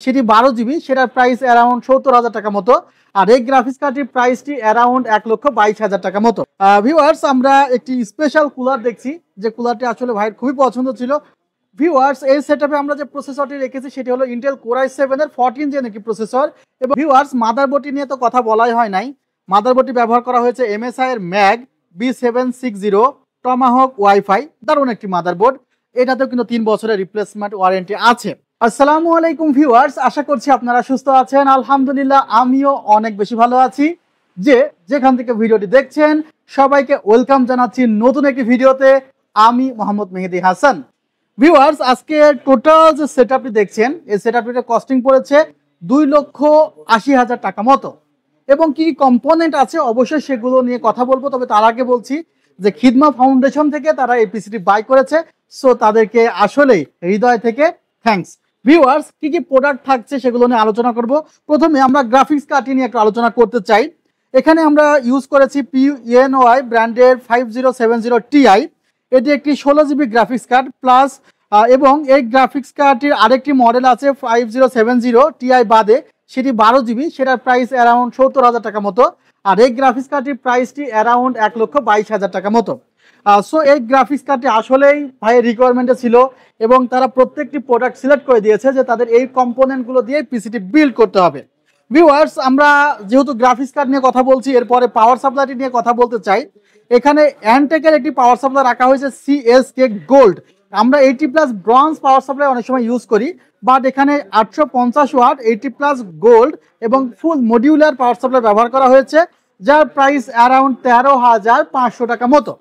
সেটি 12 GB, সেটার price around 70,000 টাকা মতো। আর এই গ্রাফিক্স কার্ডটির প্রাইসটি অ্যারাউন্ড 1,22,000 টাকা মতো। ভিউয়ার্স, আমরা একটি স্পেশাল কুলার দেখছি, যে কুলারটি আসলে ভাইয়ের খুবই পছন্দ ছিল। ভিউয়ার্স, এই সেটআপে আমরা যে প্রসেসরটি রেখেছি সেটি হলো ইন্টেল Core i7 এর 14 জেন একটি প্রসেসর। এবং ভিউয়ার্স, মাদারবোর্ডটি নিয়ে তো কথা বলাই হয় নাই। মাদারবোর্ডটি ব্যবহার করা হয়েছে MSI এর ম্যাগ B760 টমাহক ওয়াইফাই, দারুণ একটি মাদারবোর্ড। এটাতেও কিন্তু 3 বছরের রিপ্লেসমেন্ট ওয়ারেন্টি আছে। আসসালামু আলাইকুম ভিউয়ার্স, আশা করছি আপনারা সুস্থ আছেন। আলহামদুলিল্লাহ, আমিও অনেক বেশি ভালো আছি। যেখান থেকে ভিডিওটি দেখছেন সবাইকে ওয়েলকাম জানাচ্ছি নতুন একটি ভিডিওতে। আমি মোহাম্মদ মেহেদি হাসান। ভিউয়ার্স, আজকে টোটাল যে সেটআপটি দেখছেন, এই সেটআপটির কস্টিং পড়েছে 2,80,000 টাকা মতো। এবং কি কম্পোনেন্ট আছে অবশ্যই সেগুলো নিয়ে কথা বলবো। তবে তার আগে বলছি যে খিদমা ফাউন্ডেশন থেকে তারা এই পিসিটি বাই করেছে, সো তাদেরকে আসলেই হৃদয় থেকে থ্যাঙ্কস। ভিউয়ার্স, কি কি প্রোডাক্ট থাকছে সেগুলো নিয়ে আলোচনা করব। প্রথমে আমরা গ্রাফিক্স কার্ডটি নিয়ে একটু আলোচনা করতে চাই। এখানে আমরা ইউজ করেছি PUENOI ব্র্যান্ডের 5070 Ti। এটি একটি 16 GB গ্রাফিক্স কার্ড প্লাস, এবং এই গ্রাফিক্স কার্ডটির আরেকটি মডেল আছে 5070 Ti বাদে, সেটি 12 GB, সেটার প্রাইস অ্যারাউন্ড 70,000 টাকা মতো। আর এই গ্রাফিক্স কার্ডটির প্রাইসটি অ্যারাউন্ড 1,22,000 টাকা মতো। সো এই গ্রাফিক্স কার্ডটি আসলেই ভাইয়ের রিকোয়ারমেন্টে ছিল এবং তারা প্রত্যেকটি প্রোডাক্ট সিলেক্ট করে দিয়েছে যে তাদের এই কম্পোনেন্টগুলো দিয়ে পিসিটি বিল্ড করতে হবে। ভিউয়ার্স, আমরা যেহেতু গ্রাফিক্স কার্ড নিয়ে কথা বলছি, এরপরে পাওয়ার সাপ্লাইটি নিয়ে কথা বলতে চাই। এখানে অ্যানটেকের একটি পাওয়ার সাপ্লাই রাখা হয়েছে CSK গোল্ড। আমরা 80+ ব্রঞ্জ পাওয়ার সাপ্লাই অনেক সময় ইউজ করি, বাট এখানে 850 ওয়াট 80+ গোল্ড এবং ফুল মডিউলার পাওয়ার সাপ্লাই ব্যবহার করা হয়েছে, যার প্রাইস অ্যারাউন্ড 13,500 টাকা মতো।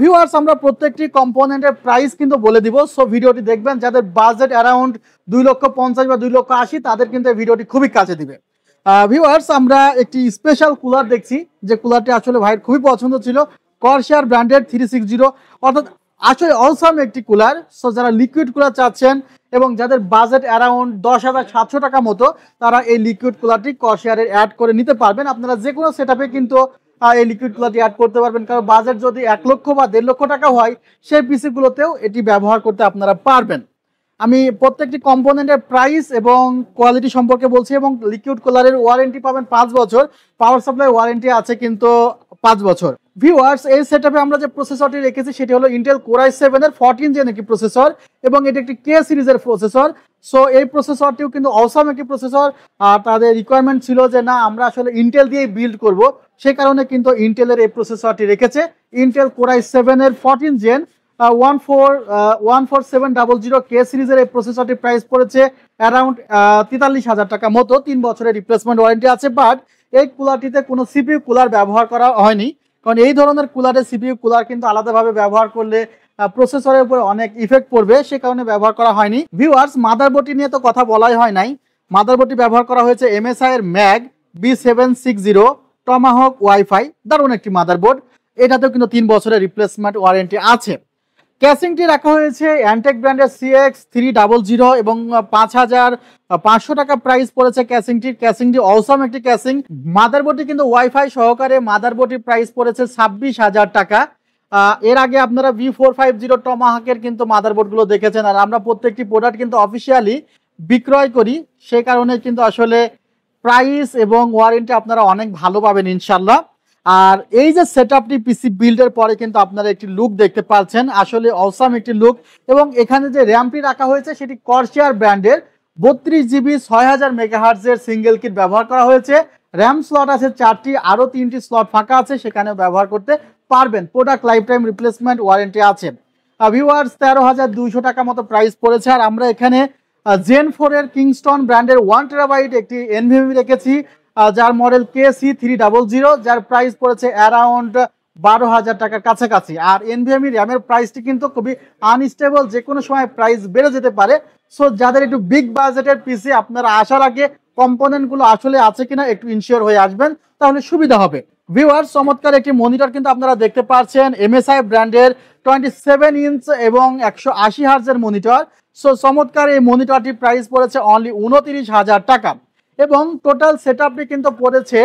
ভিউয়ার্স, আমরা প্রত্যেকটি কম্পোনেন্টের প্রাইস কিন্তু বলে দিব, সো ভিডিওটি দেখবেন। যাদের বাজেট অ্যারাউন্ড 2,50,000 বা 2,80,000 তাদের কিন্তু এই ভিডিওটি খুবই কাজে দিবে। ভিউয়ার্স, আমরা একটি স্পেশাল কুলার দেখছি, যে কুলারটি আসলে ভাইয়ের খুবই পছন্দ ছিল, কর্সার ব্র্যান্ডের 360, অর্থাৎ আসলে অসাম একটি কুলার। সো যারা লিকুইড কুলার চাচ্ছেন এবং যাদের বাজেট অ্যারাউন্ড 10,700 টাকা মতো, তারা এই লিকুইড কুলারটি কর্সারের অ্যাড করে নিতে পারবেন। আপনারা যে কোনো সেটআপে কিন্তু এই লিকুইড কুলারটি অ্যাড করতে পারবেন, কারণ বাজেট যদি 1 লক্ষ বা 1.5 লক্ষ টাকা হয়, সেই পিসিগুলোতেও এটি ব্যবহার করতে আপনারা পারবেন। আমি প্রত্যেকটি কম্পোনেন্টের প্রাইস এবং কোয়ালিটি সম্পর্কে বলছি। এবং লিকুইড কুলারের ওয়ারেন্টি পাবেন 5 বছর, পাওয়ার সাপ্লাই ওয়ারেন্টি আছে কিন্তু 5 বছর। ভিউয়ার্স, এই সেটআপে আমরা যে প্রসেসরটি রেখেছি সেটি হলো ইন্টেল Core i7 এর 14 জেন একটি প্রসেসর এবং এটি একটি K সিরিজের প্রসেসর। সো এই প্রসেসরটিও কিন্তু অসাম একটি প্রসেসর। আর তাদের রিকোয়ারমেন্ট ছিল যে না, আমরা আসলে ইন্টেল দিয়ে বিল্ড করব, সেই কারণে কিন্তু ইন্টেলের এই প্রসেসরটি রেখেছে। ইন্টেল Core i7 এর 14 জেন 14700 K সিরিজের এই প্রসেসরটির প্রাইস পড়েছে অ্যারাউন্ড 43,000 টাকা মতো। 3 বছরের রিপ্লেসমেন্ট ওয়ারেন্টি আছে। বাট এই কুলারটিতে কোনো CPU কুলার ব্যবহার করা হয়নি, কারণ এই ধরনের কুলারের CPU কুলার কিন্তু আলাদাভাবে ব্যবহার করলে প্রসেসরের উপরে অনেক ইফেক্ট পড়বে, সে কারণে ব্যবহার করা হয়নি। ভিউয়ার্স, মাদারবোর্ডটি নিয়ে তো কথা বলাই হয় নাই। মাদারবোর্ডটি ব্যবহার করা হয়েছে MSI এর ম্যাগ B760 টমাহক ওয়াইফাই, দারুণ একটি মাদারবোর্ড। এটাতেও কিন্তু 3 বছরের রিপ্লেসমেন্ট ওয়ারেন্টি আছে। ক্যাসিংটি রাখা হয়েছে অ্যান্টেক ব্র্যান্ডের CX300 এবং 5,500 টাকা প্রাইস পড়েছে ক্যাসিংটি অসাম একটি ক্যাসিং। মাদারবোর্ডটি কিন্তু ওয়াইফাই সহকারে, মাদারবোর্ডটির প্রাইস পড়েছে 26,000 টাকা। এর আগে আপনারা V450 টমাহকের কিন্তু মাদারবোর্ডগুলো দেখেছেন, আর আমরা প্রত্যেকটি প্রোডাক্ট কিন্তু অফিসিয়ালি বিক্রয় করি, সেই কারণে কিন্তু আসলে প্রাইস এবং ওয়ারেন্টি আপনারা অনেক ভালো পাবেন ইনশাল্লাহ। আর এই যে সেটআপটি পিসি বিল্ডের পরে কিন্তু আপনারা একটি লুক দেখতে পাচ্ছেন, আসলে অসাম একটি লুক। এবং এখানে যে র্যামটি রাখা হয়েছে সেটি কর্সার ব্র্যান্ডের 32GB 6000 মেগাহার্টজের সিঙ্গেল কিট ব্যবহার করা হয়েছে। র্যাম স্লট আছে 4টি, আরও 3টি স্লট ফাঁকা আছে, সেখানে ব্যবহার করতে পারবেন। Product life time replacement warranty আছে। ভিউয়ার্স, 13,200 টাকা মতো প্রাইস পড়েছে। আর আমরা এখানে Gen 4 এর কিংস্টন ব্র্যান্ডের 1TB একটি NVMe রেখেছি, যার মডেল KC300, যার প্রাইস পড়েছে অ্যারাউন্ড 12,000 টাকার কাছাকাছি। আর NVMe র্যামের প্রাইসটি কিন্তু খুবই আনস্টেবল, যে কোনো সময় প্রাইস বেড়ে যেতে পারে। সো যাদের একটু বিগ বাজেটের পিসি, আপনারা আসার আগে কম্পোনেন্টগুলো আসলে আছে কিনা একটু ইনশিওর হয়ে আসবেন, তাহলে সুবিধা হবে। ভিউয়ার্স, চমৎকার একটি মনিটর কিন্তু আপনারা দেখতে পাচ্ছেন, MSI ব্র্যান্ডের 27 ইঞ্চ এবং 180 হার্জের মনিটর। সো চমৎকার এই মনিটরটির প্রাইস পড়েছে অনলি 29,000 টাকা। এবং টোটাল সেটআপটি কিন্তু পড়েছে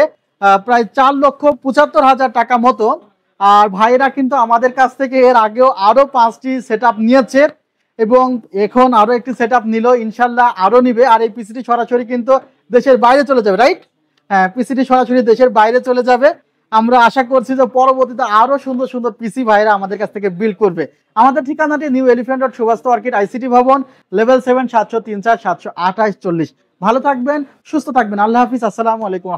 প্রায় 4,75,000 টাকা মতো। আর ভাইরা কিন্তু আমাদের কাছ থেকে এর আগেও আরও 5টি সেটআপ নিয়েছে এবং এখন আরো একটি সেটআপ নিল, ইনশাল্লাহ আরো নিবে। আর এই পিসিটি সরাসরি কিন্তু দেশের বাইরে চলে যাবে, রাইট? হ্যাঁ, পিসিটি সরাসরি দেশের বাইরে চলে যাবে। আমরা আশা করছি যে পরবর্তীতে আরো সুন্দর সুন্দর পিসি ভাইরা আমাদের কাছ থেকে বিল্ড করবে। আমাদের ঠিকানাটি new elephant road, Subhash orchid, ICT Bhaban, level 7, 703 4 728 40। ভালো থাকবেন, সুস্থ থাকবেন। আল্লাহ হাফিজ, আসসালামু আলাইকুম।